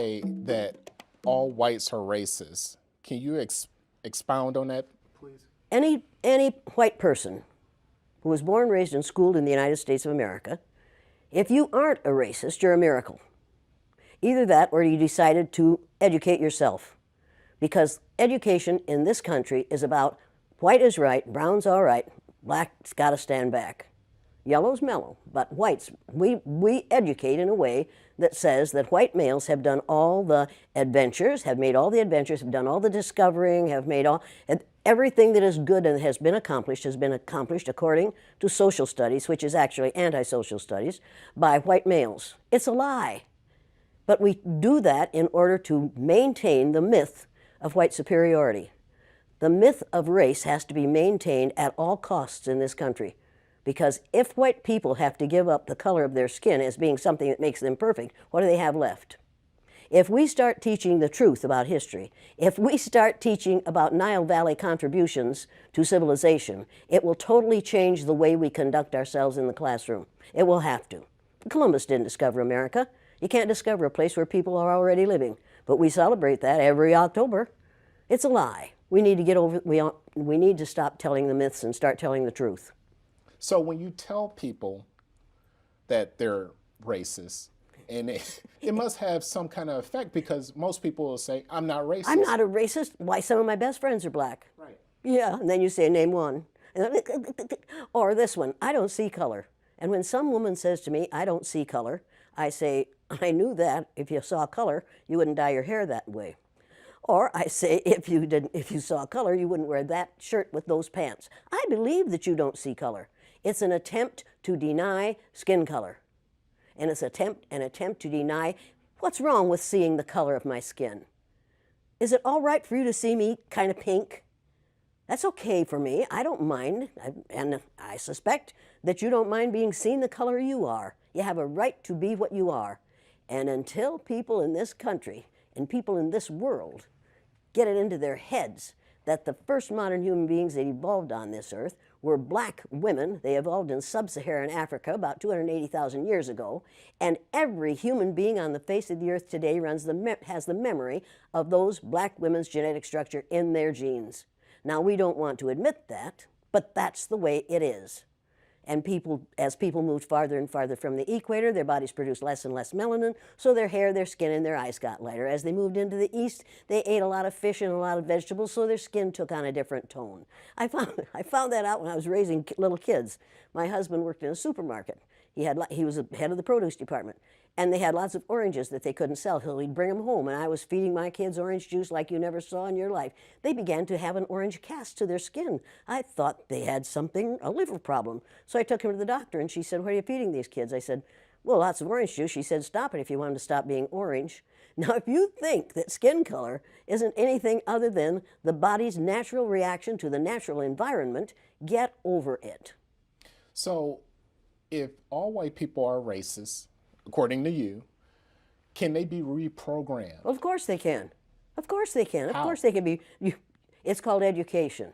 say that all whites are racist. Can you expound on that, please? Any white person who was born, raised, and schooled in the United States of America, if you aren't a racist, you're a miracle. Either that or you decided to educate yourself. Because education in this country is about white is right, brown's all right, black's got to stand back. Yellow's mellow, but whites, we educate in a way that says that white males have done all the adventures, have made all the adventures, have done all the discovering, have made all, everything that is good and has been accomplished according to social studies, which is actually anti-social studies, by white males. It's a lie. But we do that in order to maintain the myth of white superiority. The myth of race has to be maintained at all costs in this country. Because if white people have to give up the color of their skin as being something that makes them perfect, what do they have left? If we start teaching the truth about history, if we start teaching about Nile Valley contributions to civilization, it will totally change the way we conduct ourselves in the classroom. It will have to. Columbus didn't discover America. You can't discover a place where people are already living. But we celebrate that every October. It's a lie. We need to get over, we need to stop telling the myths and start telling the truth. So when you tell people that they're racist, and it must have some kind of effect, because most people will say, I'm not racist. I'm not a racist. Why, some of my best friends are black. Right. Yeah, and then you say, name one. Or this one, I don't see color. And when some woman says to me, I don't see color, I say, I knew that if you saw color, you wouldn't dye your hair that way. Or I say, if you saw color, you wouldn't wear that shirt with those pants. I believe that you don't see color. It's an attempt to deny skin color. And it's an attempt to deny what's wrong with seeing the color of my skin. Is it all right for you to see me kind of pink? That's okay for me. I don't mind. And I suspect that you don't mind being seen the color you are. You have a right to be what you are. And until people in this country and people in this world get it into their heads that the first modern human beings that evolved on this earth were black women. They evolved in sub-Saharan Africa about 280,000 years ago, and every human being on the face of the earth today has the memory of those black women's genetic structure in their genes. Now, we don't want to admit that, but that's the way it is. And as people moved farther and farther from the equator, their bodies produced less and less melanin, so their hair, their skin, and their eyes got lighter. As they moved into the east, they ate a lot of fish and a lot of vegetables, so their skin took on a different tone. I found that out when I was raising little kids. My husband worked in a supermarket. He was the head of the produce department. And they had lots of oranges that they couldn't sell, so he'd bring them home, and I was feeding my kids orange juice like you never saw in your life. They began to have an orange cast to their skin. I thought they had a liver problem. So I took them to the doctor, and she said, what are you feeding these kids? I said, well, lots of orange juice. She said, stop it if you want them to stop being orange. Now, if you think that skin color isn't anything other than the body's natural reaction to the natural environment, get over it. So if all white people are racist, according to you, can they be reprogrammed? Of course they can. Of course they can. Of How? course they can be. It's called education.